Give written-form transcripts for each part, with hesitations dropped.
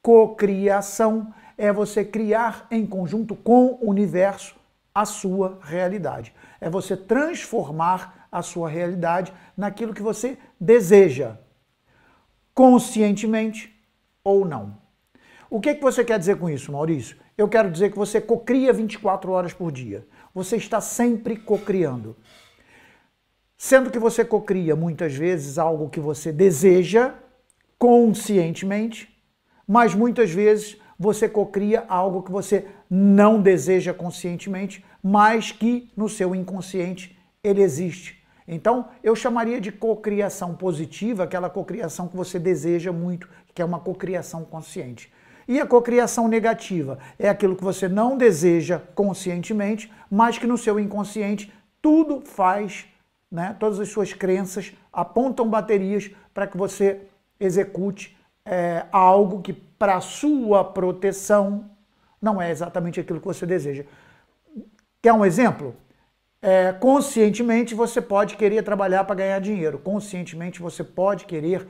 Cocriação é você criar em conjunto com o universo a sua realidade. É você transformar a sua realidade naquilo que você deseja, conscientemente ou não. O que você quer dizer com isso, Maurício? Eu quero dizer que você cocria 24 horas por dia. Você está sempre cocriando. Sendo que você cocria muitas vezes algo que você deseja conscientemente, mas muitas vezes você cocria algo que você não deseja conscientemente, mas que no seu inconsciente ele existe. Então, eu chamaria de cocriação positiva, aquela cocriação que você deseja muito, que é uma cocriação consciente. E a cocriação negativa é aquilo que você não deseja conscientemente, mas que no seu inconsciente tudo faz, né? Todas as suas crenças apontam baterias para que você execute algo que, para sua proteção, não é exatamente aquilo que você deseja. Quer um exemplo? Conscientemente você pode querer trabalhar para ganhar dinheiro. Conscientemente você pode querer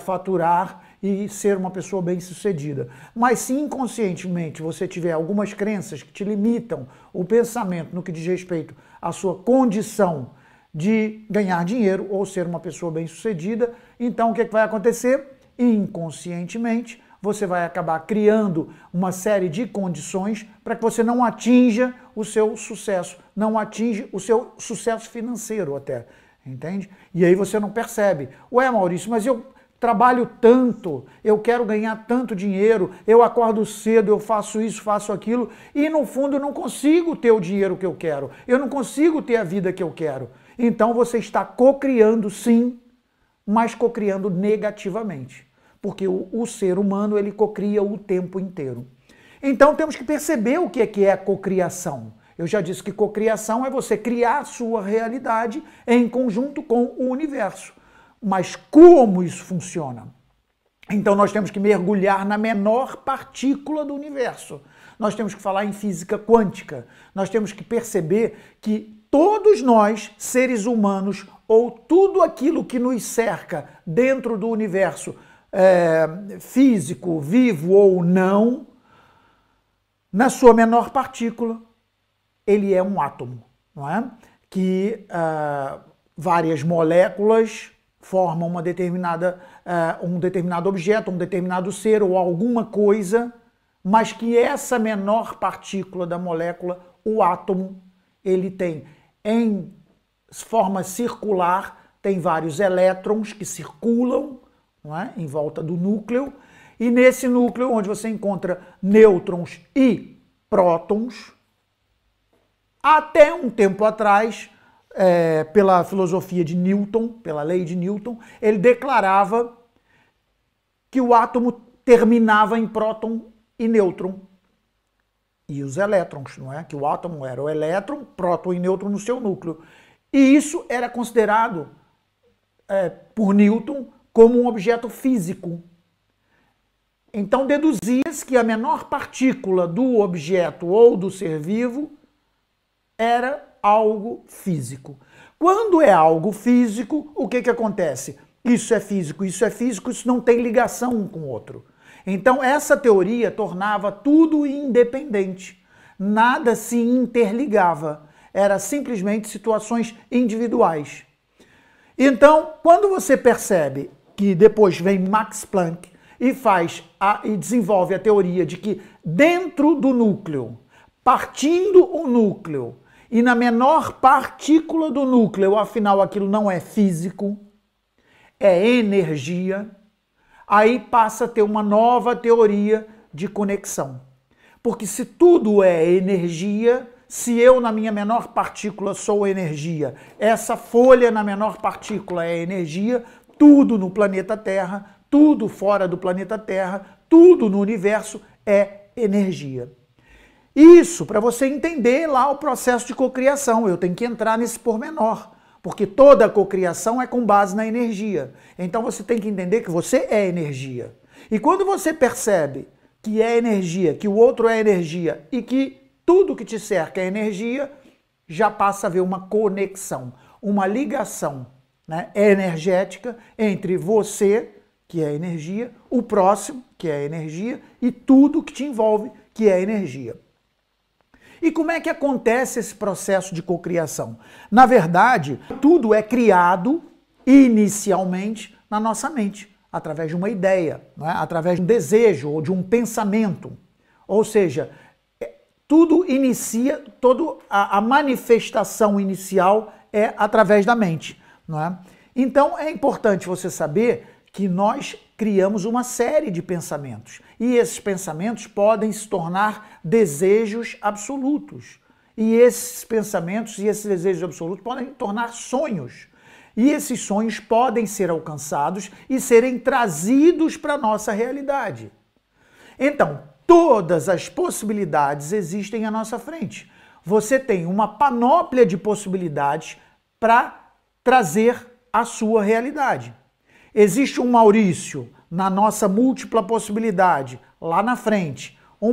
faturar e ser uma pessoa bem-sucedida. Mas se inconscientemente você tiver algumas crenças que te limitam o pensamento no que diz respeito à sua condição de ganhar dinheiro ou ser uma pessoa bem-sucedida, então o que vai acontecer? Inconscientemente você vai acabar criando uma série de condições para que você não atinja o seu sucesso, não atinja o seu sucesso financeiro até, entende? E aí você não percebe. Ué, Maurício, mas eu trabalho tanto, eu quero ganhar tanto dinheiro, eu acordo cedo, eu faço isso, faço aquilo, e no fundo eu não consigo ter o dinheiro que eu quero, eu não consigo ter a vida que eu quero. Então você está cocriando sim, mas cocriando negativamente. Porque o ser humano, ele cocria o tempo inteiro. Então temos que perceber o que é a cocriação. Eu já disse que cocriação é você criar a sua realidade em conjunto com o universo. Mas como isso funciona? Então nós temos que mergulhar na menor partícula do universo. Nós temos que falar em física quântica. Nós temos que perceber que todos nós, seres humanos, ou tudo aquilo que nos cerca dentro do universo, físico, vivo ou não, na sua menor partícula, ele é um átomo, não é? Que várias moléculas formam um determinado objeto, um determinado ser ou alguma coisa, mas que essa menor partícula da molécula, o átomo, ele tem em forma circular, tem vários elétrons que circulam, não é? Em volta do núcleo, e nesse núcleo, onde você encontra nêutrons e prótons, até um tempo atrás, pela filosofia de Newton, pela lei de Newton, ele declarava que o átomo terminava em próton e nêutron. E os elétrons, não é? Que o átomo era o elétron, próton e nêutron no seu núcleo. E isso era considerado, por Newton, como um objeto físico. Então deduzia-se que a menor partícula do objeto ou do ser vivo era algo físico. Quando é algo físico, o que acontece? Isso é físico, isso não tem ligação um com o outro. Então essa teoria tornava tudo independente. Nada se interligava. Era simplesmente situações individuais. Então, quando você percebe que depois vem Max Planck e desenvolve a teoria de que dentro do núcleo, partindo o núcleo, e na menor partícula do núcleo, afinal aquilo não é físico, é energia, aí passa a ter uma nova teoria de conexão. Porque se tudo é energia, se eu na minha menor partícula sou energia, essa folha na menor partícula é energia, tudo no planeta Terra, tudo fora do planeta Terra, tudo no universo é energia. Isso, para você entender lá o processo de cocriação, eu tenho que entrar nesse pormenor, porque toda a cocriação é com base na energia. Então você tem que entender que você é energia. E quando você percebe que é energia, que o outro é energia e que tudo que te cerca é energia, já passa a haver uma conexão, uma ligação, né, energética entre você, que é energia, o próximo, que é energia, e tudo que te envolve, que é energia. E como é que acontece esse processo de cocriação? Na verdade, tudo é criado inicialmente na nossa mente, através de uma ideia, não é? Através de um desejo ou de um pensamento. Ou seja, tudo inicia, toda a manifestação inicial é através da mente, não é? Então é importante você saber que nós criamos uma série de pensamentos e esses pensamentos podem se tornar desejos absolutos. E esses pensamentos e esses desejos absolutos podem se tornar sonhos. E esses sonhos podem ser alcançados e serem trazidos para a nossa realidade. Então, todas as possibilidades existem à nossa frente. Você tem uma panóplia de possibilidades para trazer a sua realidade. Existe um Maurício na nossa múltipla possibilidade, lá na frente. Um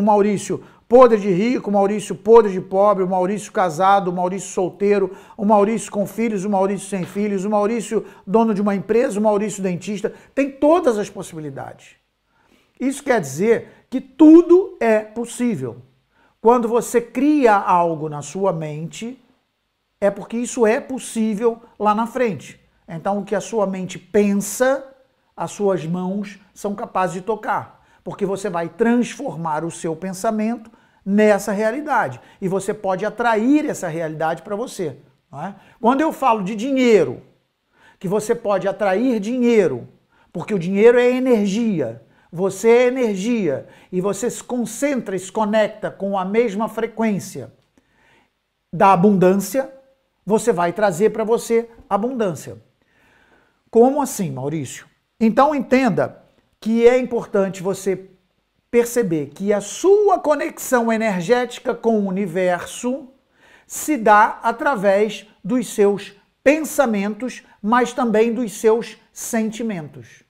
Maurício podre de rico, um Maurício podre de pobre, um Maurício casado, um Maurício solteiro, um Maurício com filhos, um Maurício sem filhos, um Maurício dono de uma empresa, um Maurício dentista. Tem todas as possibilidades. Isso quer dizer que tudo é possível. Quando você cria algo na sua mente, é porque isso é possível lá na frente. Então, o que a sua mente pensa, as suas mãos são capazes de tocar. Porque você vai transformar o seu pensamento nessa realidade. E você pode atrair essa realidade para você. Não é? Quando eu falo de dinheiro, que você pode atrair dinheiro, porque o dinheiro é energia. Você é energia. E você se concentra e se conecta com a mesma frequência da abundância, você vai trazer para você abundância. Como assim, Maurício? Então entenda que é importante você perceber que a sua conexão energética com o universo se dá através dos seus pensamentos, mas também dos seus sentimentos.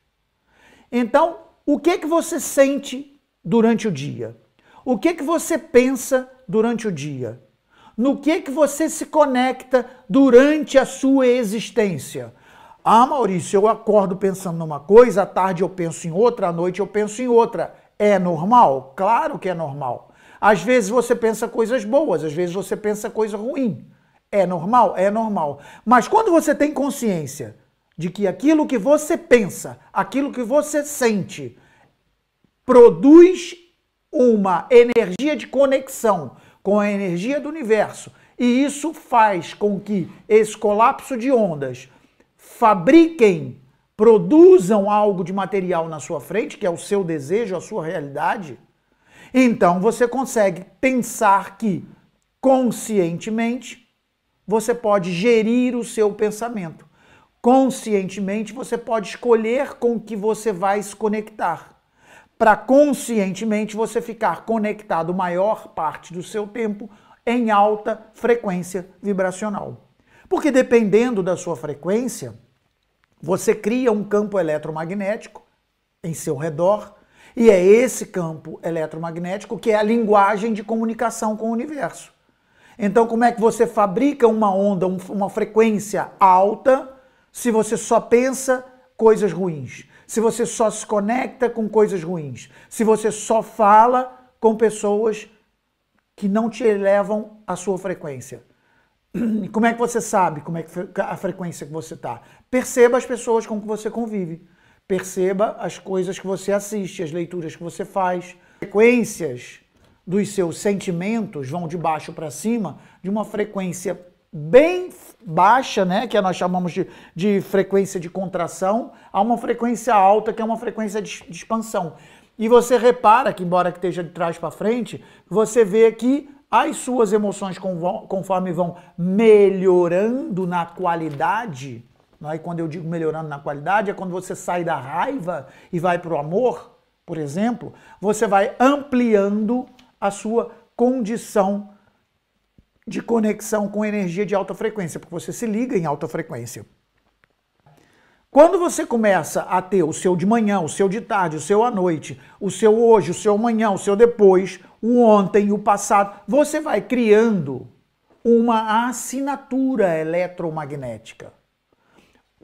Então, o que você sente durante o dia? O que você pensa durante o dia? No que você se conecta durante a sua existência? Ah, Maurício, eu acordo pensando numa coisa, à tarde eu penso em outra, à noite eu penso em outra. É normal? Claro que é normal. Às vezes você pensa coisas boas, às vezes você pensa coisa ruim. É normal? É normal. Mas quando você tem consciência de que aquilo que você pensa, aquilo que você sente, produz uma energia de conexão com a energia do universo, e isso faz com que esse colapso de ondas fabriquem, produzam algo de material na sua frente, que é o seu desejo, a sua realidade, então você consegue pensar que, conscientemente, você pode gerir o seu pensamento. Conscientemente, você pode escolher com que você vai se conectar. Para conscientemente você ficar conectado maior parte do seu tempo em alta frequência vibracional. Porque dependendo da sua frequência, você cria um campo eletromagnético em seu redor, e é esse campo eletromagnético que é a linguagem de comunicação com o universo. Então, como é que você fabrica uma onda, uma frequência alta, se você só pensa coisas ruins? Se você só se conecta com coisas ruins? Se você só fala com pessoas que não te elevam a sua frequência? Como é que você sabe como é que a frequência que você está? Perceba as pessoas com que você convive. Perceba as coisas que você assiste, as leituras que você faz. Frequências dos seus sentimentos vão de baixo para cima, de uma frequência bem baixa, né, que nós chamamos de frequência de contração, a uma frequência alta, que é uma frequência de expansão. E você repara que, embora que esteja de trás para frente, você vê que as suas emoções, conforme vão melhorando na qualidade, né? E quando eu digo melhorando na qualidade, é quando você sai da raiva e vai para o amor, por exemplo, você vai ampliando a sua condição de conexão com energia de alta frequência, porque você se liga em alta frequência. Quando você começa a ter o seu de manhã, o seu de tarde, o seu à noite, o seu hoje, o seu amanhã, o seu depois, o ontem, o passado, você vai criando uma assinatura eletromagnética,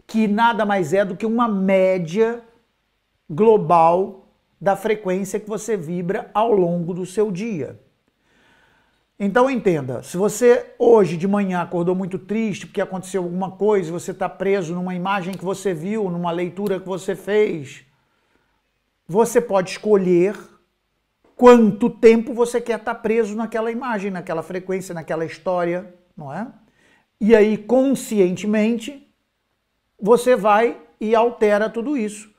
que nada mais é do que uma média global da frequência que você vibra ao longo do seu dia. Então entenda, se você hoje de manhã acordou muito triste porque aconteceu alguma coisa, você está preso numa imagem que você viu, numa leitura que você fez, você pode escolher quanto tempo você quer estar preso naquela imagem, naquela frequência, naquela história, não é? E aí, conscientemente, você vai e altera tudo isso.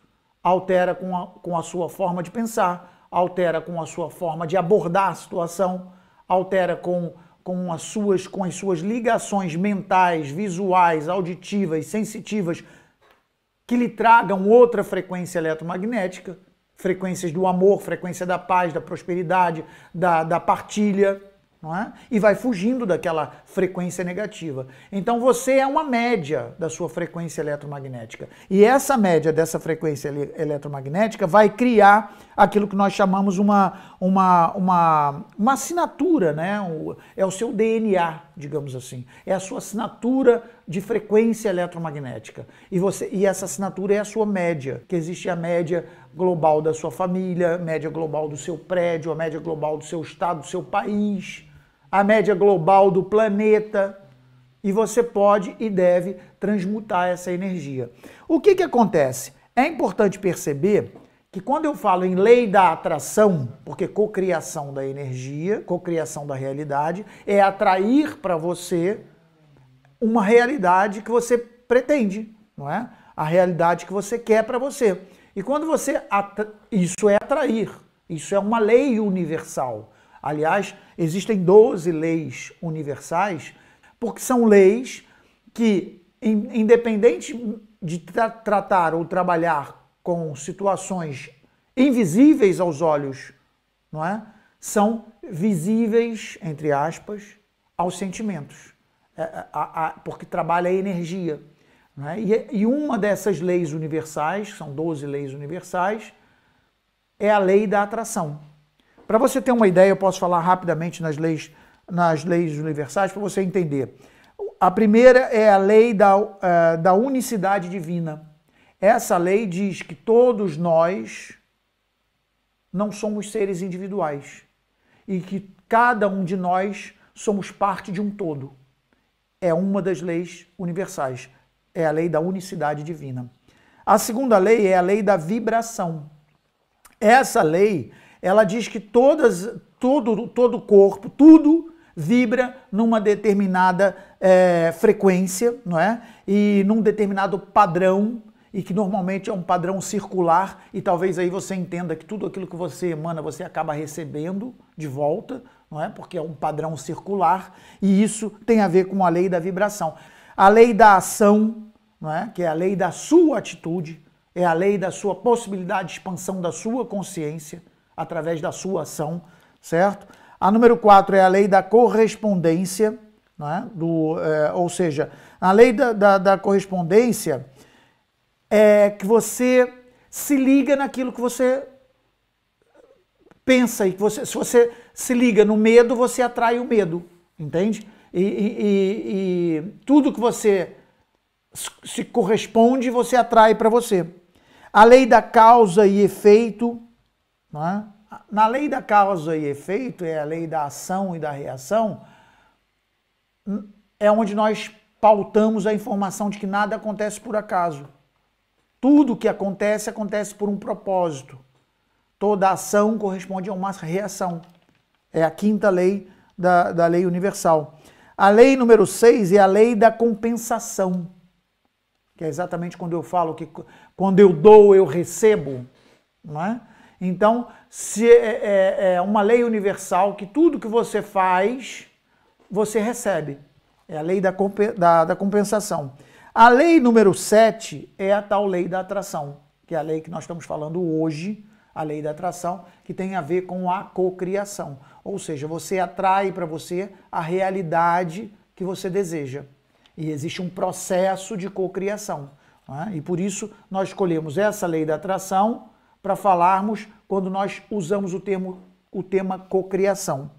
Altera com a sua forma de pensar, altera com a sua forma de abordar a situação, altera com as suas ligações mentais, visuais, auditivas, sensitivas, que lhe tragam outra frequência eletromagnética, frequências do amor, frequência da paz, da prosperidade, da partilha, não é? E vai fugindo daquela frequência negativa. Então você é uma média da sua frequência eletromagnética. E essa média dessa frequência eletromagnética vai criar aquilo que nós chamamos uma assinatura, né? É o seu DNA, digamos assim. É a sua assinatura de frequência eletromagnética. E essa assinatura é a sua média, que existe a média global da sua família, a média global do seu prédio, a média global do seu estado, do seu país, a média global do planeta, e você pode e deve transmutar essa energia. O que acontece? É importante perceber que quando eu falo em lei da atração, porque cocriação da energia, cocriação da realidade, é atrair para você uma realidade que você pretende, não é? A realidade que você quer para você. E quando você... Isso é atrair, isso é uma lei universal. Aliás, existem 12 leis universais, porque são leis que, independente de tratar ou trabalhar com situações invisíveis aos olhos, não é? São visíveis, entre aspas, aos sentimentos, porque trabalha a energia. Não é? E uma dessas leis universais, são 12 leis universais, é a lei da atração. Para você ter uma ideia, eu posso falar rapidamente nas leis universais para você entender. A primeira é a lei da unicidade divina. Essa lei diz que todos nós não somos seres individuais e que cada um de nós somos parte de um todo. É uma das leis universais. É a lei da unicidade divina. A segunda lei é a lei da vibração. Essa lei, ela diz que todo corpo, tudo vibra numa determinada frequência, não é? E num determinado padrão, e que normalmente é um padrão circular, e talvez aí você entenda que tudo aquilo que você emana, você acaba recebendo de volta, não é? Porque é um padrão circular, e isso tem a ver com a lei da vibração. A lei da ação, não é? Que é a lei da sua atitude, é a lei da sua possibilidade de expansão da sua consciência, através da sua ação, certo? A número 4 é a lei da correspondência, não é? Ou seja, a lei da correspondência é que você se liga naquilo que você pensa, e que se você se liga no medo, você atrai o medo, entende? E tudo que você se corresponde, você atrai para você. A lei da causa e efeito, não é? Na lei da causa e efeito, é a lei da ação e da reação, é onde nós pautamos a informação de que nada acontece por acaso. Tudo que acontece, acontece por um propósito. Toda ação corresponde a uma reação. É a quinta lei da lei universal. A lei número 6 é a lei da compensação, que é exatamente quando eu falo que quando eu dou, eu recebo, não é? Então, se é uma lei universal que tudo que você faz, você recebe. É a lei da compensação. A lei número 7 é a tal lei da atração, que é a lei que nós estamos falando hoje, a lei da atração, que tem a ver com a cocriação. Ou seja, você atrai para você a realidade que você deseja. E existe um processo de cocriação. Não é? E por isso nós escolhemos essa lei da atração para falarmos quando nós usamos o tema cocriação.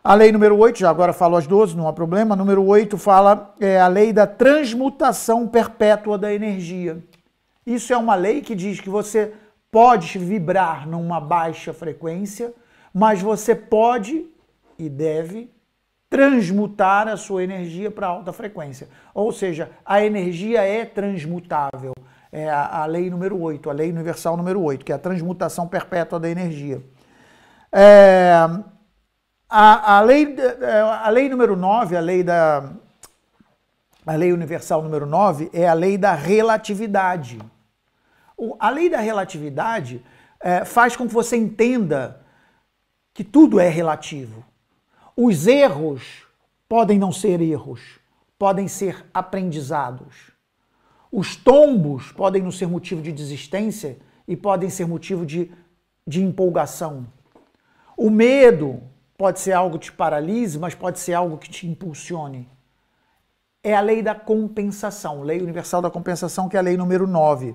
A lei número 8, já agora falo as 12, não há problema. A número 8 fala a lei da transmutação perpétua da energia. Isso é uma lei que diz que você pode vibrar numa baixa frequência, mas você pode e deve transmutar a sua energia para alta frequência. Ou seja, a energia é transmutável. É a lei número 8, a lei universal número 8, que é a transmutação perpétua da energia. A lei número 9, a lei universal número 9, é a lei da relatividade. A lei da relatividade faz com que você entenda que tudo é relativo. Os erros podem não ser erros, podem ser aprendizados. Os tombos podem não ser motivo de desistência e podem ser motivo de empolgação. O medo pode ser algo que te paralise, mas pode ser algo que te impulsione. É a lei da compensação, lei universal da compensação, que é a lei número 9.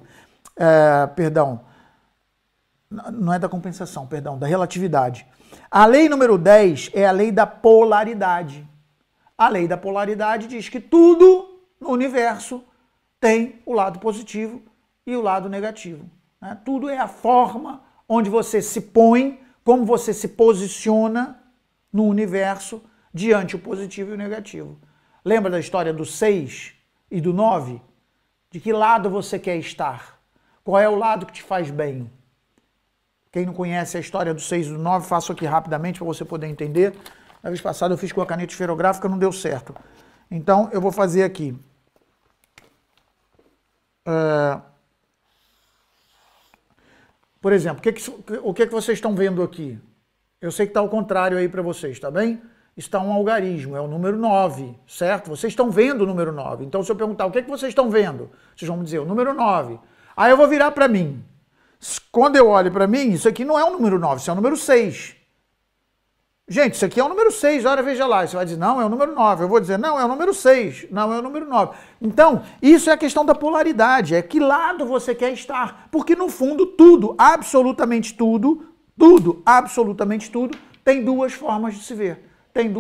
Não é da compensação, perdão, da relatividade. A lei número 10 é a lei da polaridade. A lei da polaridade diz que tudo no universo tem o lado positivo e o lado negativo. Né? Tudo é a forma onde você se põe, como você se posiciona no universo diante o positivo e o negativo. Lembra da história do 6 e do 9? De que lado você quer estar? Qual é o lado que te faz bem? Quem não conhece a história do 6 e do 9, faço aqui rapidamente para você poder entender. Na vez passada eu fiz com a caneta esferográfica, não deu certo. Então eu vou fazer aqui. Por exemplo, o que vocês estão vendo aqui? Eu sei que está ao contrário aí para vocês, tá bem? Está um algarismo, é o número 9, certo? Vocês estão vendo o número 9. Então se eu perguntar o que vocês estão vendo, vocês vão me dizer o número 9. Aí eu vou virar para mim. Quando eu olho para mim, isso aqui não é o número 9, isso é o número 6. Gente, isso aqui é o número 6, olha, veja lá. Você vai dizer, não, é o número 9. Eu vou dizer, não, é o número 6. Não, é o número 9. Então, isso é a questão da polaridade, é que lado você quer estar. Porque, no fundo, tudo, absolutamente tudo, tem duas formas de se ver. Tem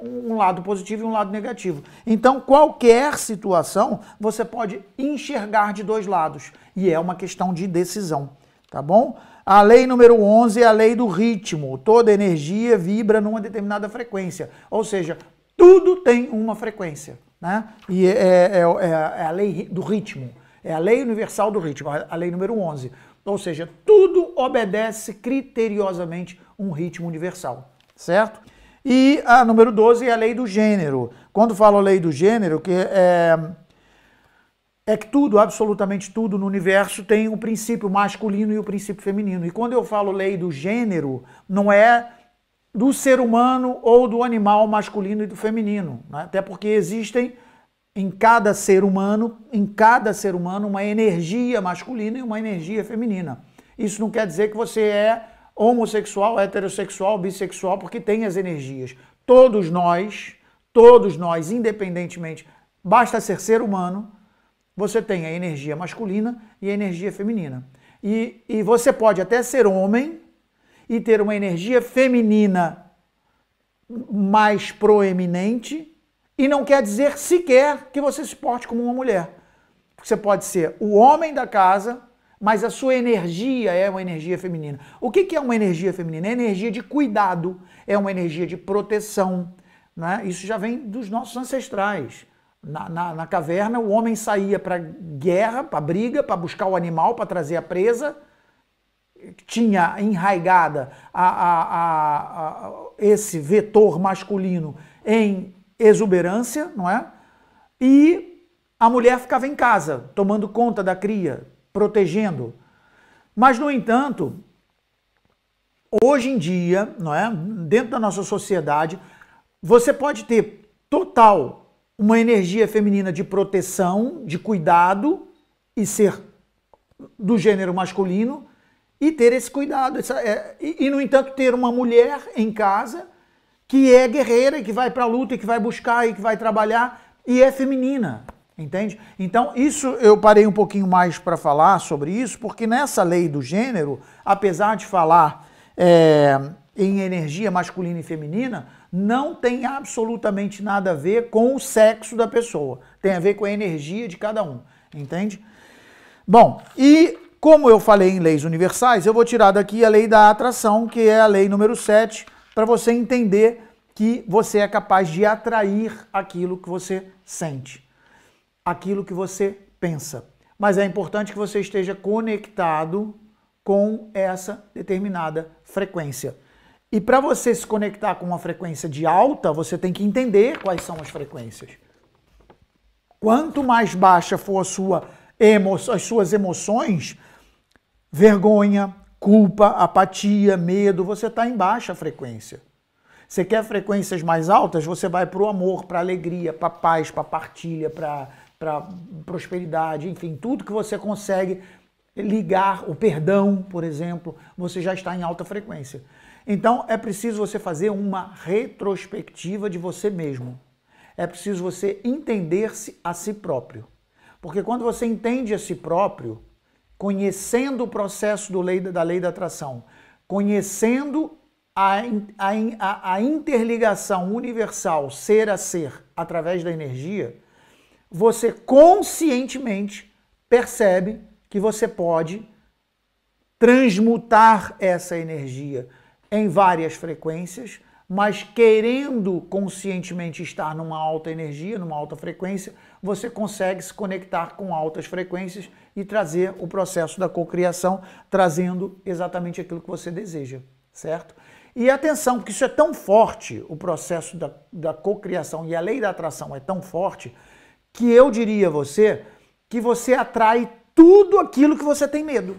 um lado positivo e um lado negativo. Então, qualquer situação, você pode enxergar de dois lados. E é uma questão de decisão, tá bom? A lei número 11 é a lei do ritmo. Toda energia vibra numa determinada frequência. Ou seja, tudo tem uma frequência, né? E é a lei do ritmo. É a lei universal do ritmo, a lei número 11. Ou seja, tudo obedece criteriosamente um ritmo universal, certo? E a número 12 é a lei do gênero. Quando falo a lei do gênero, que é que tudo, absolutamente tudo no universo tem o princípio masculino e o princípio feminino. E quando eu falo lei do gênero, não é do ser humano ou do animal masculino e do feminino, né? Até porque existem em cada ser humano, uma energia masculina e uma energia feminina. Isso não quer dizer que você é homossexual, heterossexual, bissexual, porque tem as energias. Todos nós, independentemente, basta ser humano, você tem a energia masculina e a energia feminina. E você pode até ser homem e ter uma energia feminina mais proeminente, e não quer dizer sequer que você se porte como uma mulher. Você pode ser o homem da casa, mas a sua energia é uma energia feminina. O que é uma energia feminina? É energia de cuidado, é uma energia de proteção, né? Isso já vem dos nossos ancestrais. Na caverna, o homem saía para guerra, para briga, para buscar o animal, para trazer a presa. Tinha enraigada esse vetor masculino em exuberância, não é? E a mulher ficava em casa, tomando conta da cria, protegendo. Mas, no entanto, hoje em dia, não é? Dentro da nossa sociedade, você pode ter total uma energia feminina de proteção, de cuidado, e ser do gênero masculino, e ter esse cuidado. No entanto, ter uma mulher em casa que é guerreira, e que vai para a luta, e que vai buscar, e que vai trabalhar, e é feminina, entende? Então, isso eu parei um pouquinho mais para falar sobre isso, porque nessa lei do gênero, apesar de falar em energia masculina e feminina, não tem absolutamente nada a ver com o sexo da pessoa. Tem a ver com a energia de cada um, entende? Bom, e como eu falei em leis universais, eu vou tirar daqui a lei da atração, que é a lei número 7, para você entender que você é capaz de atrair aquilo que você sente, aquilo que você pensa. Mas é importante que você esteja conectado com essa determinada frequência. E para você se conectar com uma frequência de alta, você tem que entender quais são as frequências. Quanto mais baixa for as suas emoções, vergonha, culpa, apatia, medo, você está em baixa frequência. Você quer frequências mais altas, você vai para o amor, para a alegria, para a paz, para a partilha, para prosperidade, enfim, tudo que você consegue ligar, o perdão, por exemplo, você já está em alta frequência. Então, é preciso você fazer uma retrospectiva de você mesmo. É preciso você entender-se a si próprio. Porque quando você entende a si próprio, conhecendo o processo da lei da atração, conhecendo a interligação universal ser a ser através da energia, você conscientemente percebe que você pode transmutar essa energia em várias frequências, mas querendo conscientemente estar numa alta energia, numa alta frequência, você consegue se conectar com altas frequências e trazer o processo da cocriação, trazendo exatamente aquilo que você deseja, certo? E atenção, porque isso é tão forte, o processo da cocriação e a lei da atração é tão forte, que eu diria a você que você atrai tudo aquilo que você tem medo.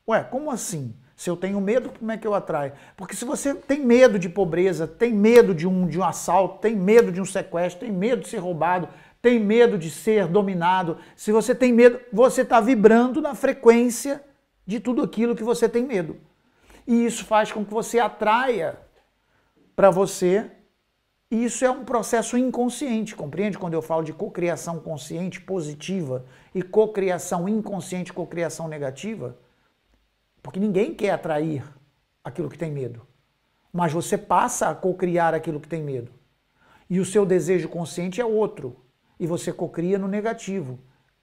Ué, como assim? Se eu tenho medo, como é que eu atraio? Porque se você tem medo de pobreza, tem medo de um assalto, tem medo de um sequestro, tem medo de ser roubado, tem medo de ser dominado, se você tem medo, você está vibrando na frequência de tudo aquilo que você tem medo. E isso faz com que você atraia para você. E isso é um processo inconsciente, compreende? Quando eu falo de cocriação consciente positiva e cocriação inconsciente, cocriação negativa, porque ninguém quer atrair aquilo que tem medo, mas você passa a cocriar aquilo que tem medo. E o seu desejo consciente é outro, e você cocria no negativo,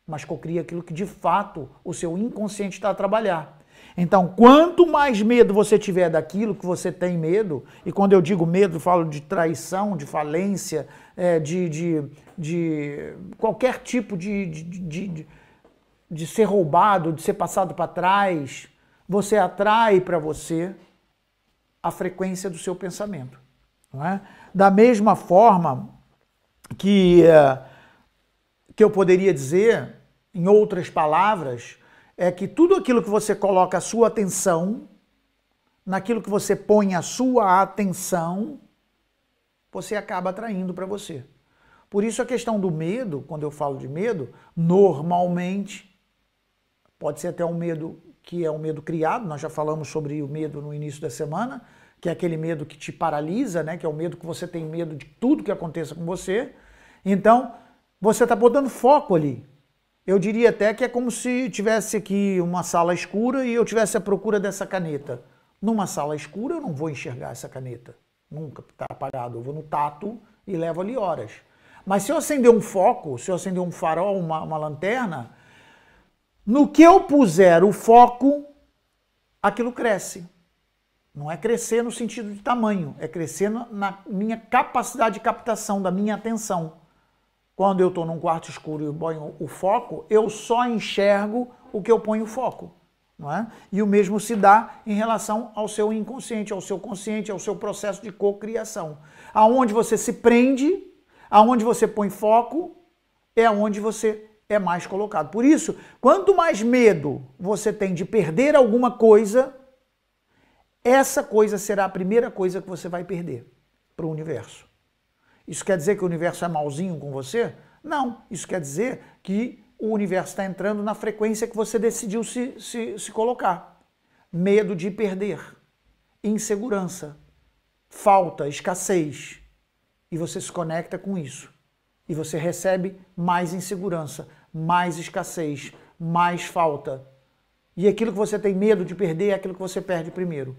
mas cocria aquilo que de fato o seu inconsciente está a trabalhar. Então, quanto mais medo você tiver daquilo que você tem medo, e quando eu digo medo, eu falo de traição, de falência, de qualquer tipo de ser roubado, de ser passado para trás, você atrai para você a frequência do seu pensamento. Não é? Da mesma forma que eu poderia dizer, em outras palavras, é que tudo aquilo que você coloca a sua atenção, naquilo que você põe a sua atenção, você acaba atraindo para você. Por isso a questão do medo, quando eu falo de medo, normalmente, pode ser até um medo que é um medo criado, nós já falamos sobre o medo no início da semana, que é aquele medo que te paralisa, né? Que é o medo que você tem medo de tudo que aconteça com você. Então, você está botando foco ali. Eu diria até que é como se tivesse aqui uma sala escura e eu tivesse à procura dessa caneta. Numa sala escura eu não vou enxergar essa caneta. Nunca está apagado. Eu vou no tato e levo ali horas. Mas se eu acender um foco, se eu acender um farol, uma lanterna, no que eu puser o foco, aquilo cresce. Não é crescer no sentido de tamanho, é crescer na minha capacidade de captação, da minha atenção. Quando eu estou num quarto escuro e ponho o foco, eu só enxergo o que eu ponho o foco. Não é? E o mesmo se dá em relação ao seu inconsciente, ao seu consciente, ao seu processo de cocriação. Aonde você se prende, aonde você põe foco, é aonde você é mais colocado. Por isso, quanto mais medo você tem de perder alguma coisa, essa coisa será a primeira coisa que você vai perder para o universo. Isso quer dizer que o universo é malzinho com você? Não. Isso quer dizer que o universo está entrando na frequência que você decidiu se colocar. Medo de perder, insegurança, falta, escassez. E você se conecta com isso. E você recebe mais insegurança, mais escassez, mais falta. E aquilo que você tem medo de perder é aquilo que você perde primeiro.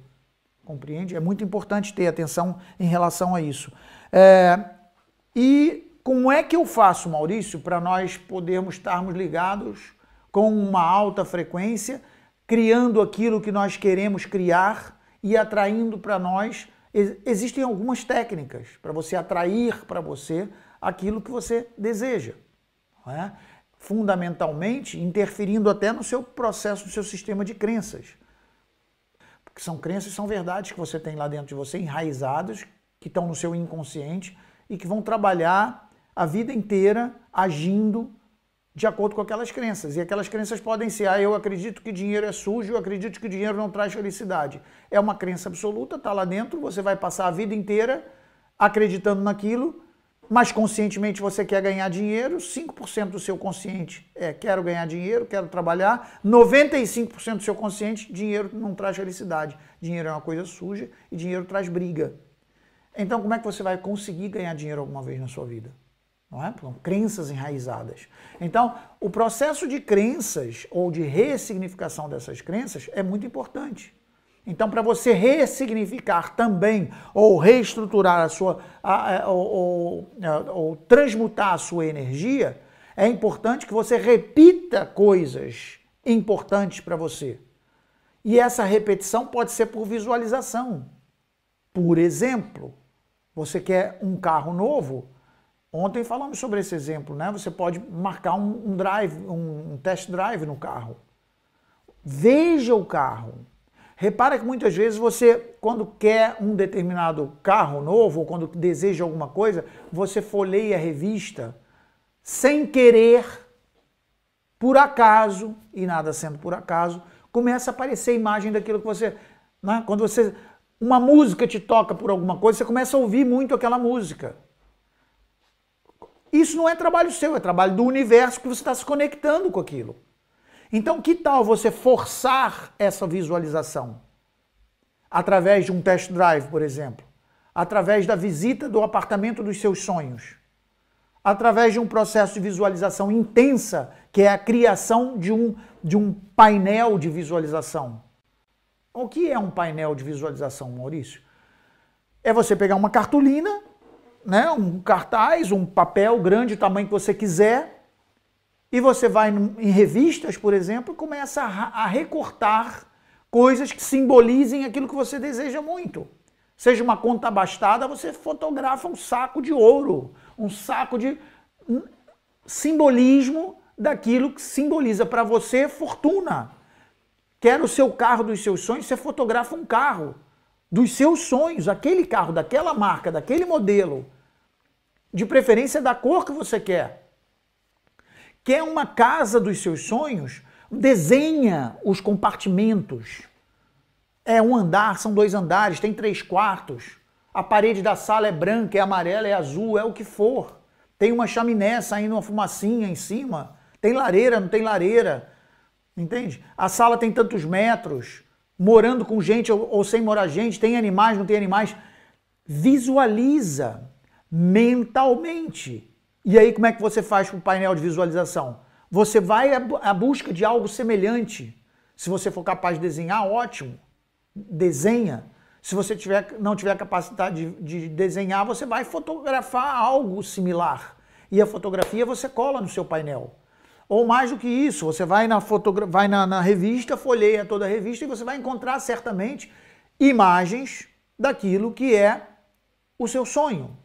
Compreende? É muito importante ter atenção em relação a isso. E como é que eu faço, Maurício, para nós podermos estarmos ligados com uma alta frequência, criando aquilo que nós queremos criar e atraindo para nós. Existem algumas técnicas para você atrair para você aquilo que você deseja, não é? Fundamentalmente interferindo até no seu processo, no seu sistema de crenças. Porque são crenças, são verdades que você tem lá dentro de você, enraizadas, que estão no seu inconsciente e que vão trabalhar a vida inteira agindo de acordo com aquelas crenças. E aquelas crenças podem ser, eu acredito que dinheiro é sujo, eu acredito que dinheiro não traz felicidade. É uma crença absoluta, está lá dentro, você vai passar a vida inteira acreditando naquilo, mas conscientemente você quer ganhar dinheiro, 5% do seu consciente quero ganhar dinheiro, quero trabalhar, 95% do seu consciente, dinheiro não traz felicidade. Dinheiro é uma coisa suja e dinheiro traz briga. Então como é que você vai conseguir ganhar dinheiro alguma vez na sua vida? Não é? São crenças enraizadas. Então, o processo de crenças ou de ressignificação dessas crenças é muito importante. Então, para você ressignificar também ou reestruturar a sua, ou transmutar a sua energia, é importante que você repita coisas importantes para você. E essa repetição pode ser por visualização. Por exemplo, você quer um carro novo. Ontem falamos sobre esse exemplo, né? Você pode marcar um test drive no carro. Veja o carro. Repara que muitas vezes você, quando quer um determinado carro novo, ou quando deseja alguma coisa, você folheia a revista sem querer, por acaso, e nada sendo por acaso, começa a aparecer a imagem daquilo que você... Né? Quando uma música te toca por alguma coisa, você começa a ouvir muito aquela música. Isso não é trabalho seu, é trabalho do universo que você está se conectando com aquilo. Então, que tal você forçar essa visualização? Através de um test drive, por exemplo. Através da visita do apartamento dos seus sonhos. Através de um processo de visualização intensa, que é a criação de um painel de visualização. O que é um painel de visualização, Maurício? É você pegar uma cartolina, né, um cartaz, um papel grande, o tamanho que você quiser, e você vai em revistas, por exemplo, e começa a recortar coisas que simbolizem aquilo que você deseja muito. Seja uma conta abastada, você fotografa um saco de ouro, um saco de simbolismo daquilo que simboliza para você fortuna. Quer o seu carro dos seus sonhos, você fotografa um carro dos seus sonhos, aquele carro, daquela marca, daquele modelo, de preferência da cor que você quer. Quer uma casa dos seus sonhos? Desenha os compartimentos. É um andar, são 2 andares, tem 3 quartos. A parede da sala é branca, é amarela, é azul, é o que for. Tem uma chaminé saindo uma fumacinha em cima. Tem lareira, não tem lareira. Entende? A sala tem tantos metros. Morando com gente ou sem morar gente. Tem animais, não tem animais. Visualiza mentalmente. E aí como é que você faz com o painel de visualização? Você vai à busca de algo semelhante. Se você for capaz de desenhar, ótimo. Desenha. Se você não tiver capacidade de desenhar, você vai fotografar algo similar. E a fotografia você cola no seu painel. Ou mais do que isso, você vai na revista, folheia toda a revista e você vai encontrar certamente imagens daquilo que é o seu sonho,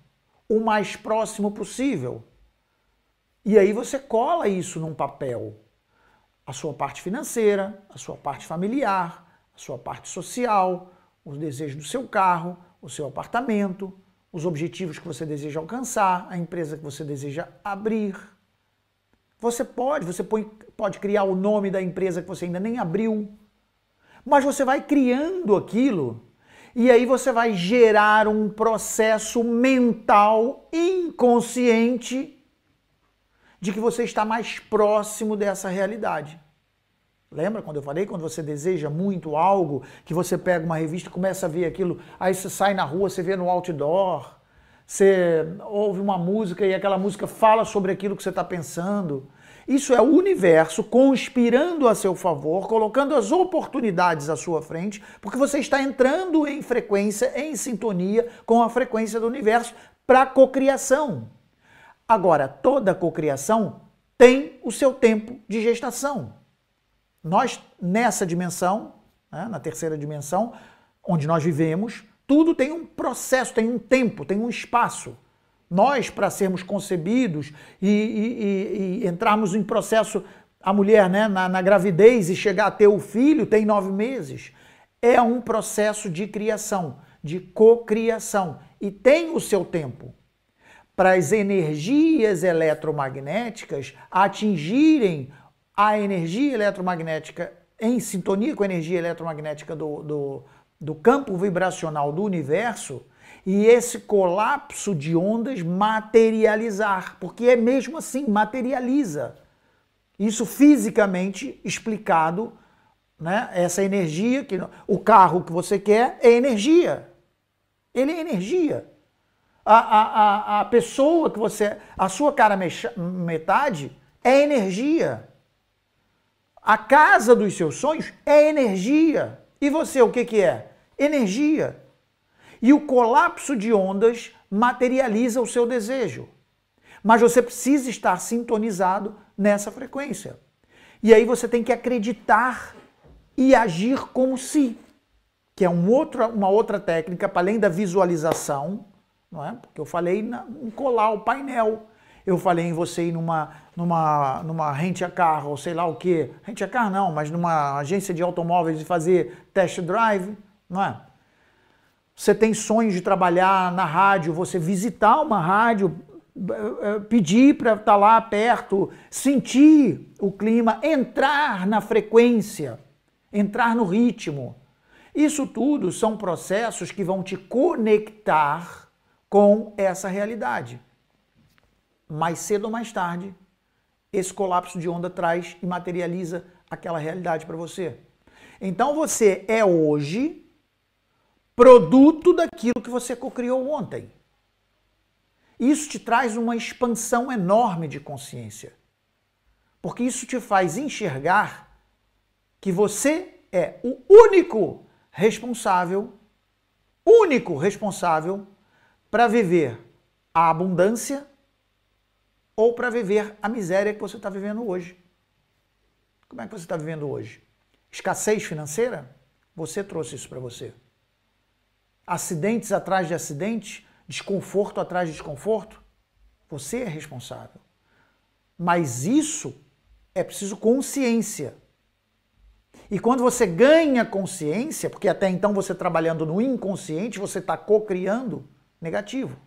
o mais próximo possível. E aí você cola isso num papel. A sua parte financeira, a sua parte familiar, a sua parte social, os desejos do seu carro, o seu apartamento, os objetivos que você deseja alcançar, a empresa que você deseja abrir. Você pode criar o nome da empresa que você ainda nem abriu, mas você vai criando aquilo e aí você vai gerar um processo mental inconsciente de que você está mais próximo dessa realidade. Lembra quando eu falei? Quando você deseja muito algo, que você pega uma revista e começa a ver aquilo, aí você sai na rua, você vê no outdoor, você ouve uma música e aquela música fala sobre aquilo que você está pensando. Isso é o universo conspirando a seu favor, colocando as oportunidades à sua frente, porque você está entrando em frequência, em sintonia com a frequência do universo para a cocriação. Agora, toda cocriação tem o seu tempo de gestação. Nós, nessa dimensão, né, na terceira dimensão, onde nós vivemos, tudo tem um processo, tem um tempo, tem um espaço. Nós, para sermos concebidos e entrarmos em processo, a mulher, né, na gravidez e chegar a ter o filho, tem 9 meses. É um processo de criação, de cocriação. E tem o seu tempo. Para as energias eletromagnéticas atingirem a energia eletromagnética em sintonia com a energia eletromagnética do campo vibracional do universo, e esse colapso de ondas materializar, porque é mesmo assim, materializa. Isso fisicamente explicado, né? Essa energia, o carro que você quer é energia. Ele é energia. A pessoa que você... A sua cara metade é energia. A casa dos seus sonhos é energia. E você, o que é? Energia. E o colapso de ondas materializa o seu desejo. Mas você precisa estar sintonizado nessa frequência. E aí você tem que acreditar e agir como se, que é uma outra técnica, para além da visualização, não é? Porque eu falei em colar o painel, eu falei em você ir numa rent-a-car, ou sei lá o quê, rent-a-car não, mas numa agência de automóveis e fazer test drive, não é? Você tem sonhos de trabalhar na rádio, você visitar uma rádio, pedir para estar lá perto, sentir o clima, entrar na frequência, entrar no ritmo. Isso tudo são processos que vão te conectar com essa realidade. Mais cedo ou mais tarde, esse colapso de onda traz e materializa aquela realidade para você. Então você é hoje produto daquilo que você cocriou ontem. Isso te traz uma expansão enorme de consciência. Porque isso te faz enxergar que você é o único responsável para viver a abundância ou para viver a miséria que você está vivendo hoje. Como é que você está vivendo hoje? Escassez financeira? Você trouxe isso para você. Acidentes atrás de acidentes, desconforto atrás de desconforto, você é responsável. Mas isso é preciso consciência. E quando você ganha consciência, porque até então você trabalhando no inconsciente, você está cocriando negativo.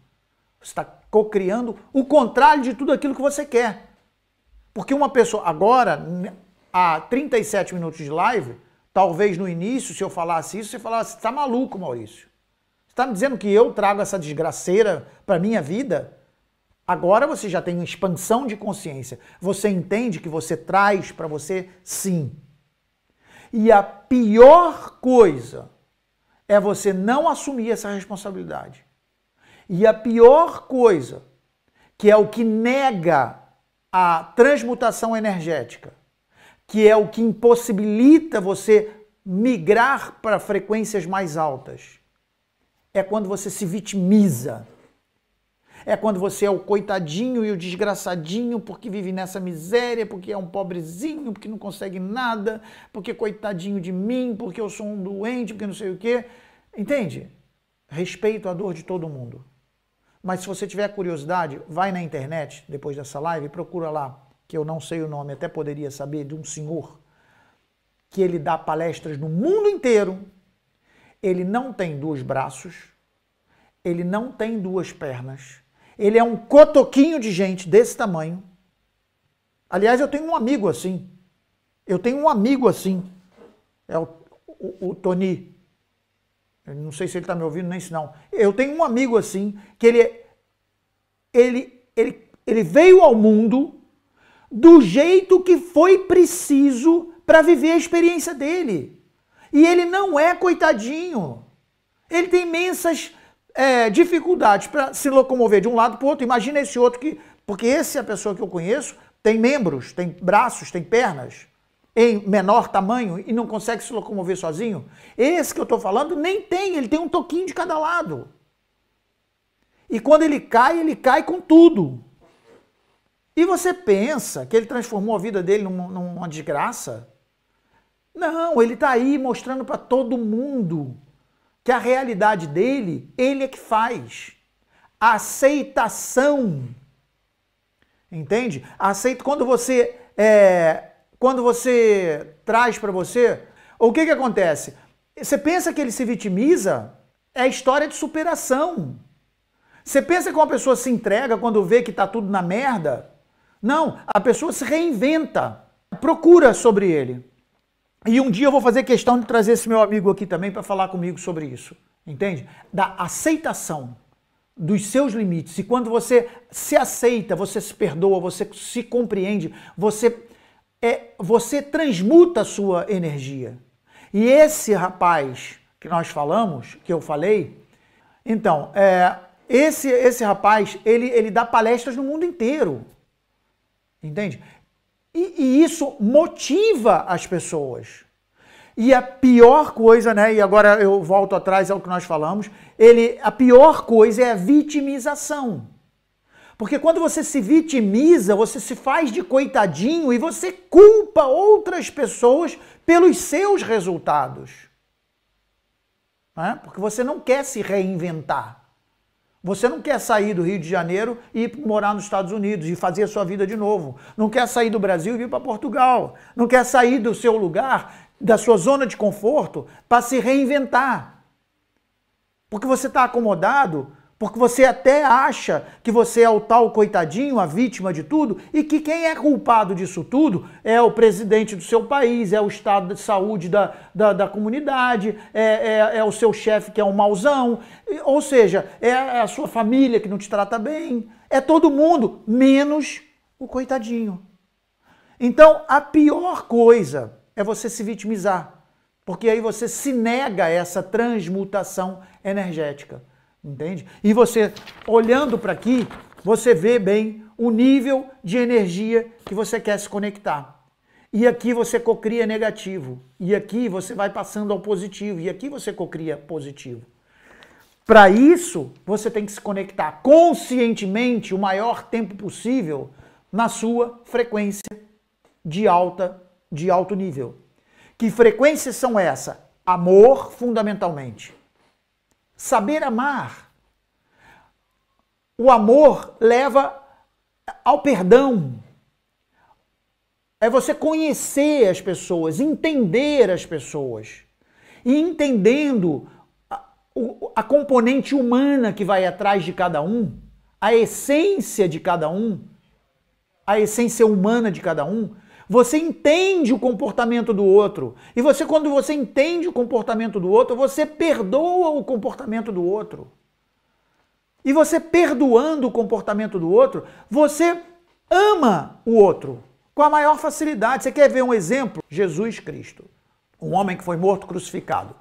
Você está cocriando o contrário de tudo aquilo que você quer. Porque uma pessoa, agora, há 37 minutos de live, talvez no início, se eu falasse isso, você falasse, você está maluco, Maurício. Você está me dizendo que eu trago essa desgraceira para a minha vida? Agora você já tem uma expansão de consciência. Você entende que você traz para você, sim. E a pior coisa é você não assumir essa responsabilidade. E a pior coisa, que é o que nega a transmutação energética, que é o que impossibilita você migrar para frequências mais altas, é quando você se vitimiza. É quando você é o coitadinho e o desgraçadinho porque vive nessa miséria, porque é um pobrezinho, porque não consegue nada, porque coitadinho de mim, porque eu sou um doente, porque não sei o quê. Entende? Respeito a dor de todo mundo. Mas se você tiver curiosidade, vai na internet, depois dessa live, e procura lá, que eu não sei o nome, até poderia saber, de um senhor que ele dá palestras no mundo inteiro. Ele não tem 2 braços, ele não tem 2 pernas, ele é um cotoquinho de gente desse tamanho. Aliás, eu tenho um amigo assim. É o Tony. Eu não sei se ele está me ouvindo nem se não. Eu tenho um amigo assim, que ele veio ao mundo do jeito que foi preciso para viver a experiência dele. E ele não é coitadinho. Ele tem imensas dificuldades para se locomover de um lado para o outro. Imagina esse outro que... Porque esse é a pessoa que eu conheço, tem membros, tem braços, tem pernas, em menor tamanho e não consegue se locomover sozinho. Esse que eu estou falando nem tem, ele tem um toquinho de cada lado. E quando ele cai com tudo. E você pensa que ele transformou a vida dele numa desgraça? Não, ele está aí mostrando para todo mundo que a realidade dele, ele é que faz. A aceitação. Entende? Aceita quando você traz para você, o que acontece? Você pensa que ele se vitimiza? É história de superação. Você pensa que uma pessoa se entrega quando vê que está tudo na merda? Não, a pessoa se reinventa, procura sobre ele. E um dia eu vou fazer questão de trazer esse meu amigo aqui também para falar comigo sobre isso, entende? Da aceitação dos seus limites. E quando você se aceita, você se perdoa, você se compreende, você transmuta a sua energia. E esse rapaz que nós falamos, que eu falei, então, esse rapaz, ele dá palestras no mundo inteiro, entende? E isso motiva as pessoas. E a pior coisa, né? E agora eu volto atrás ao que nós falamos, a pior coisa é a vitimização. Porque quando você se vitimiza, você se faz de coitadinho e você culpa outras pessoas pelos seus resultados. Né? Porque você não quer se reinventar. Você não quer sair do Rio de Janeiro e ir morar nos Estados Unidos e fazer a sua vida de novo. Não quer sair do Brasil e vir para Portugal. Não quer sair do seu lugar, da sua zona de conforto, para se reinventar. Porque você está acomodado, porque você até acha que você é o tal coitadinho, a vítima de tudo, e que quem é culpado disso tudo é o presidente do seu país, é o estado de saúde da comunidade, é o seu chefe que é um mauzão, ou seja, é a sua família que não te trata bem, é todo mundo, menos o coitadinho. Então, a pior coisa é você se vitimizar, porque aí você se nega a essa transmutação energética. Entende? E você, olhando para aqui, você vê bem o nível de energia que você quer se conectar. E aqui você cocria negativo. E aqui você vai passando ao positivo. E aqui você cocria positivo. Para isso, você tem que se conectar conscientemente o maior tempo possível na sua frequência de alto nível. Que frequências são essas? Amor, fundamentalmente. Saber amar. O amor leva ao perdão. É você conhecer as pessoas, entender as pessoas. E entendendo a componente humana que vai atrás de cada um, a essência de cada um, a essência humana de cada um, você entende o comportamento do outro. E quando você entende o comportamento do outro, você perdoa o comportamento do outro. E você perdoando o comportamento do outro, você ama o outro com a maior facilidade. Você quer ver um exemplo? Jesus Cristo, um homem que foi morto crucificado.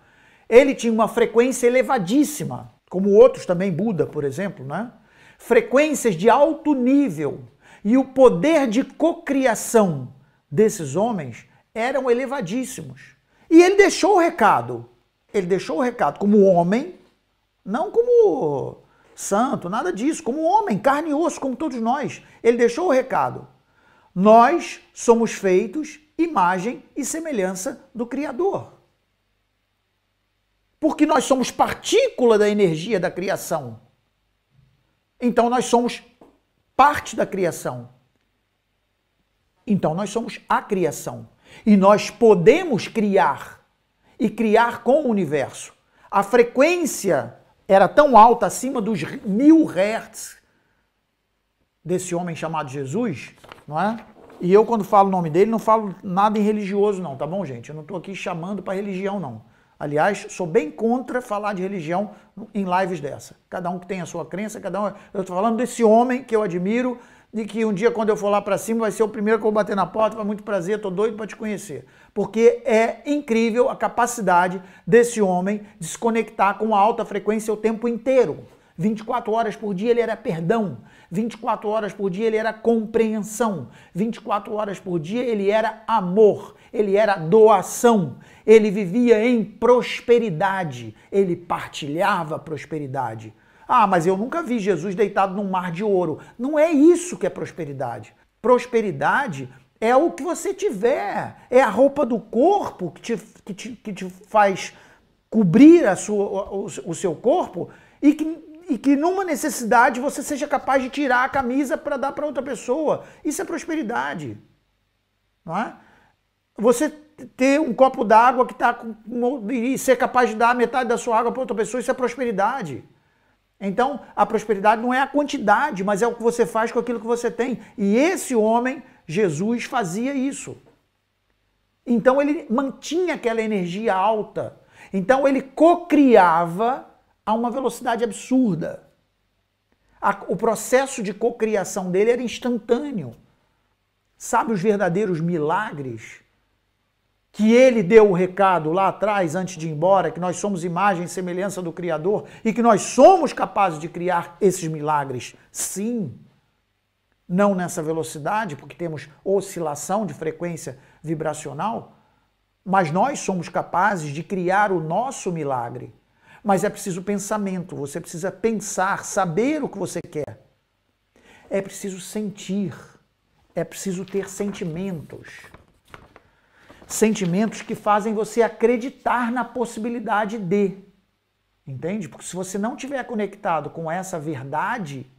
Ele tinha uma frequência elevadíssima, como outros também, Buda, por exemplo, né? Frequências de alto nível. E o poder de cocriação desses homens eram elevadíssimos. E ele deixou o recado. Ele deixou o recado como homem, não como santo, nada disso, como homem, carne e osso, como todos nós. Ele deixou o recado. Nós somos feitos imagem e semelhança do Criador. Porque nós somos partícula da energia da criação. Então nós somos parte da criação. Então nós somos a criação. E nós podemos criar. E criar com o universo. A frequência era tão alta, acima dos 1000 Hz, desse homem chamado Jesus, não é? E eu, quando falo o nome dele, não falo nada em religioso não, tá bom, gente? Eu não estou aqui chamando para religião, não. Aliás, sou bem contra falar de religião em lives dessa. Cada um que tem a sua crença, cada um... Eu estou falando desse homem que eu admiro, de que um dia, quando eu for lá para cima, vai ser o primeiro que eu vou bater na porta, vai muito prazer, estou doido para te conhecer. Porque é incrível a capacidade desse homem de se conectar com a alta frequência o tempo inteiro. 24 horas por dia ele era perdão, 24 horas por dia ele era compreensão, 24 horas por dia ele era amor, ele era doação, ele vivia em prosperidade, ele partilhava prosperidade. Ah, mas eu nunca vi Jesus deitado num mar de ouro. Não é isso que é prosperidade. Prosperidade é o que você tiver, é a roupa do corpo que te faz cobrir o seu corpo e que numa necessidade você seja capaz de tirar a camisa para dar para outra pessoa. Isso é prosperidade, não é? Você ter um copo d'água que está e ser capaz de dar metade da sua água para outra pessoa, isso é prosperidade. Então, a prosperidade não é a quantidade, mas é o que você faz com aquilo que você tem. E esse homem, Jesus, fazia isso. Então, ele mantinha aquela energia alta. Então, ele cocriava a uma velocidade absurda. O processo de cocriação dele era instantâneo. Sabe os verdadeiros milagres? Que ele deu o recado lá atrás, antes de ir embora, que nós somos imagem e semelhança do Criador e que nós somos capazes de criar esses milagres, sim. Não nessa velocidade, porque temos oscilação de frequência vibracional, mas nós somos capazes de criar o nosso milagre. Mas é preciso pensamento, você precisa pensar, saber o que você quer. É preciso sentir, é preciso ter sentimentos. Sentimentos que fazem você acreditar na possibilidade de. Entende? Porque se você não estiver conectado com essa verdade,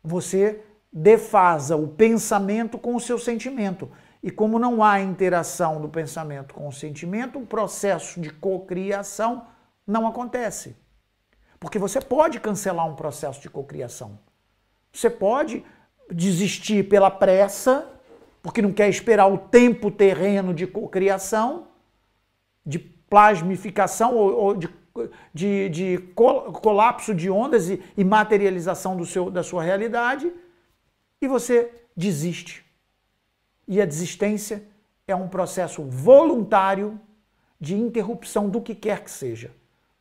você defasa o pensamento com o seu sentimento. E como não há interação do pensamento com o sentimento, o processo de cocriação não acontece. Porque você pode cancelar um processo de cocriação. Você pode desistir pela pressa, porque não quer esperar o tempo terreno de cocriação, de plasmificação ou de colapso de ondas e materialização da sua realidade, e você desiste. E a desistência é um processo voluntário de interrupção do que quer que seja.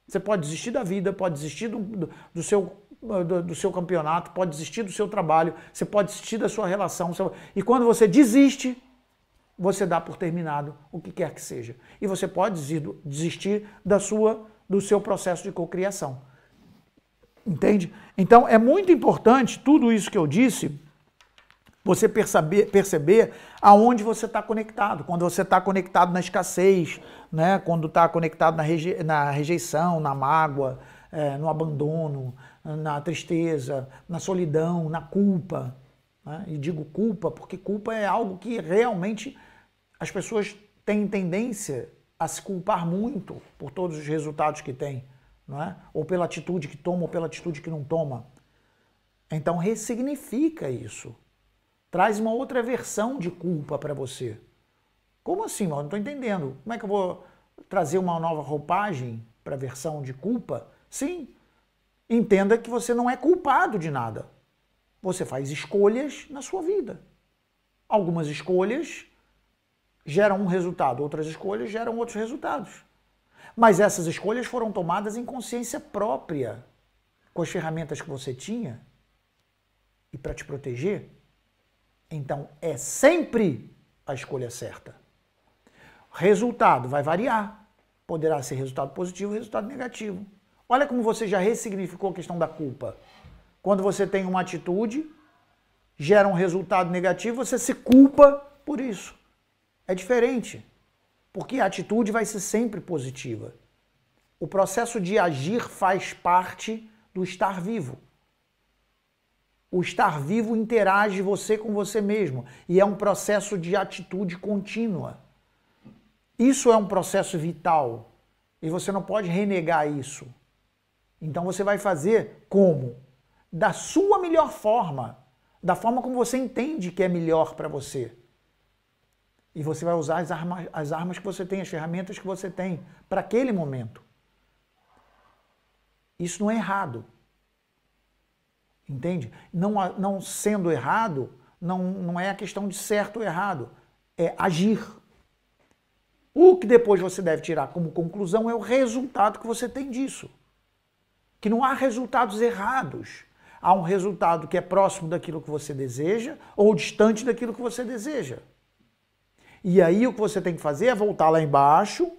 Você pode desistir da vida, pode desistir do seu campeonato, pode desistir do seu trabalho, você pode desistir da sua relação. E quando você desiste, você dá por terminado o que quer que seja. E você pode desistir do seu processo de cocriação. Entende? Então é muito importante tudo isso que eu disse, você perceber aonde você está conectado. Quando você está conectado na escassez, né? Quando está conectado na rejeição, na mágoa, no abandono, na tristeza, na solidão, na culpa. Né? E digo culpa porque culpa é algo que realmente as pessoas têm tendência a se culpar muito por todos os resultados que têm, não é? Ou pela atitude que toma ou pela atitude que não toma. Então ressignifica isso. Traz uma outra versão de culpa para você. Como assim, mano? Não estou entendendo. Como é que eu vou trazer uma nova roupagem para a versão de culpa? Sim, entenda que você não é culpado de nada. Você faz escolhas na sua vida. Algumas escolhas geram um resultado, outras escolhas geram outros resultados. Mas essas escolhas foram tomadas em consciência própria, com as ferramentas que você tinha e para te proteger. Então é sempre a escolha certa. Resultado vai variar. Poderá ser resultado positivo ou resultado negativo. Olha como você já ressignificou a questão da culpa. Quando você tem uma atitude, gera um resultado negativo, você se culpa por isso. É diferente, porque a atitude vai ser sempre positiva. O processo de agir faz parte do estar vivo. O estar vivo interage você com você mesmo e é um processo de atitude contínua. Isso é um processo vital e você não pode renegar isso. Então você vai fazer como? Da sua melhor forma, da forma como você entende que é melhor para você. E você vai usar as armas que você tem, as ferramentas que você tem para aquele momento. Isso não é errado. Entende? Não sendo errado, não é a questão de certo ou errado, é agir. O que depois você deve tirar como conclusão é o resultado que você tem disso. Que não há resultados errados. Há um resultado que é próximo daquilo que você deseja ou distante daquilo que você deseja. E aí o que você tem que fazer é voltar lá embaixo,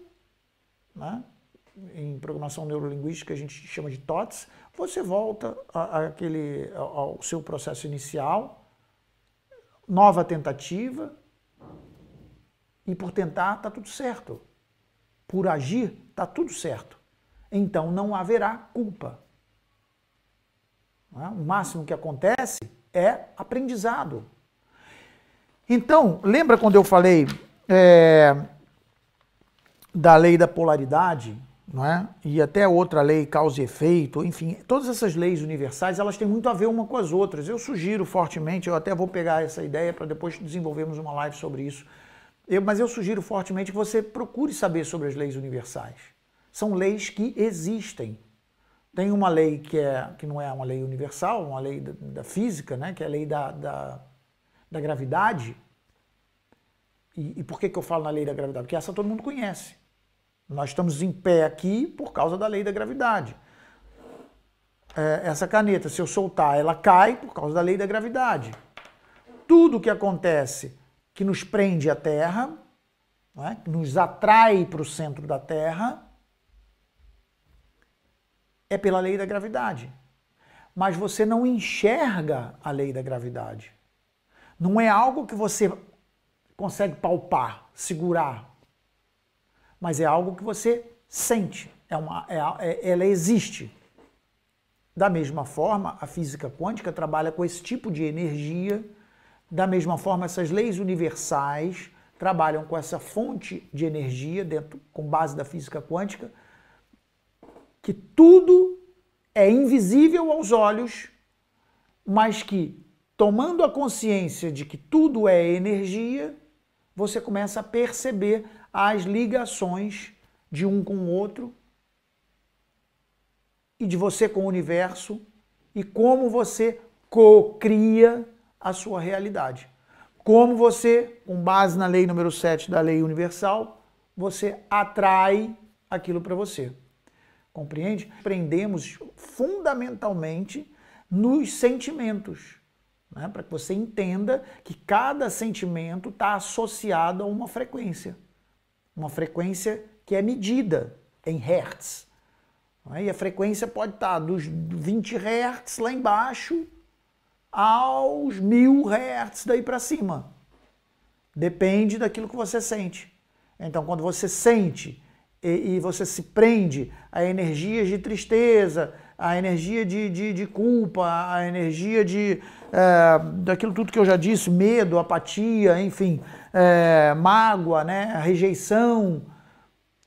né? Em programação neurolinguística a gente chama de TOTS, você volta ao seu processo inicial, nova tentativa, E por tentar, está tudo certo. Por agir, está tudo certo. Então não haverá culpa. O máximo que acontece é aprendizado. Então, lembra quando eu falei da lei da polaridade, não é? E até outra lei, causa e efeito, enfim, todas essas leis universais, elas têm muito a ver uma com as outras. Eu sugiro fortemente, eu até vou pegar essa ideia para depois desenvolvermos uma live sobre isso, mas eu sugiro fortemente que você procure saber sobre as leis universais. São leis que existem. Tem uma lei que não é uma lei universal, uma lei da física, né? Que é a lei da gravidade. E por que eu falo na lei da gravidade? Porque essa todo mundo conhece. Nós estamos em pé aqui por causa da lei da gravidade. Essa caneta, se eu soltar, ela cai por causa da lei da gravidade. Tudo que acontece que nos prende à Terra, né, que nos atrai para o centro da Terra, é pela lei da gravidade. Mas você não enxerga a lei da gravidade. Não é algo que você consegue palpar, segurar, mas é algo que você sente, ela existe. Da mesma forma, a física quântica trabalha com esse tipo de energia, da mesma forma, essas leis universais trabalham com essa fonte de energia, com base da física quântica, que tudo é invisível aos olhos, mas que, tomando a consciência de que tudo é energia, você começa a perceber as ligações de um com o outro e de você com o universo e como você cocria a sua realidade. Como você, com base na lei número 7 da lei universal, você atrai aquilo para você. Compreende? Aprendemos fundamentalmente nos sentimentos. Para que você entenda que cada sentimento está associado a uma frequência que é medida em hertz. E a frequência pode estar dos 20 hertz lá embaixo aos 1000 hertz daí para cima. Depende daquilo que você sente. Então, quando você sente e você se prende a energias de tristeza, a energia de culpa, a energia daquilo tudo que eu já disse, medo, apatia, enfim, mágoa, né, a rejeição,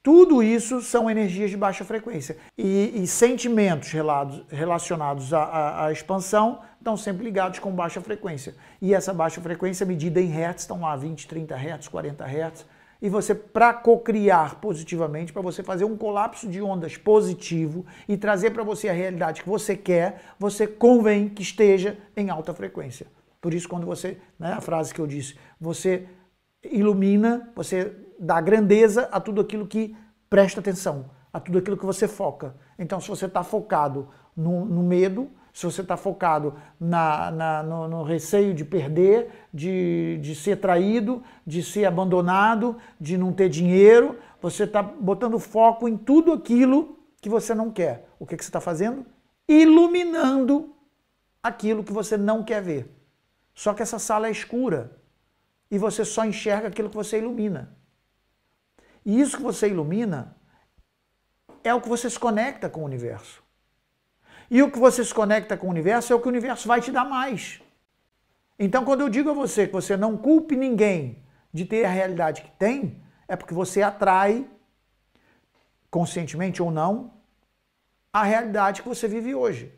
tudo isso são energias de baixa frequência. E sentimentos relacionados à expansão estão sempre ligados com baixa frequência. E essa baixa frequência medida em hertz, estão lá 20, 30 hertz, 40 hertz. E você, para cocriar positivamente, para você fazer um colapso de ondas positivo e trazer para você a realidade que você quer, você convém que esteja em alta frequência. Por isso, quando você, né, a frase que eu disse, você ilumina, você dá grandeza a tudo aquilo que presta atenção, a tudo aquilo que você foca. Então, se você está focado no medo, se você está focado no receio de perder, de ser traído, de ser abandonado, de não ter dinheiro, você está botando foco em tudo aquilo que você não quer. O que você está fazendo? Iluminando aquilo que você não quer ver. Só que essa sala é escura e você só enxerga aquilo que você ilumina. E isso que você ilumina é o que você se conecta com o universo. E o que você se conecta com o universo é o que o universo vai te dar mais. Então, quando eu digo a você que você não culpe ninguém de ter a realidade que tem, é porque você atrai, conscientemente ou não, a realidade que você vive hoje.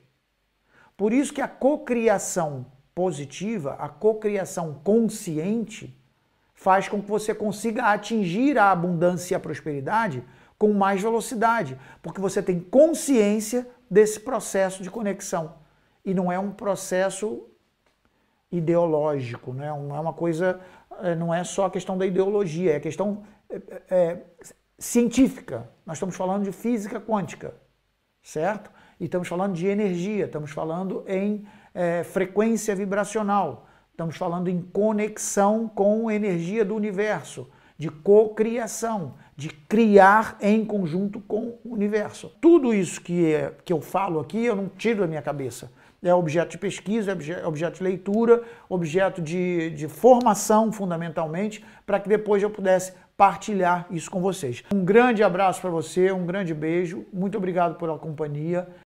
Por isso que a cocriação positiva, a cocriação consciente, faz com que você consiga atingir a abundância e a prosperidade com mais velocidade, porque você tem consciência desse processo de conexão. E não é um processo ideológico, né? Não é uma coisa, não é só a questão da ideologia, é a questão científica. Nós estamos falando de física quântica, certo? E estamos falando de energia, estamos falando em frequência vibracional, estamos falando em conexão com a energia do universo, de cocriação, de criar em conjunto com o universo. Tudo isso que eu falo aqui, eu não tiro da minha cabeça. É objeto de pesquisa, é objeto de leitura, objeto de formação, fundamentalmente, para que depois eu pudesse partilhar isso com vocês. Um grande abraço para você, um grande beijo, muito obrigado pela companhia.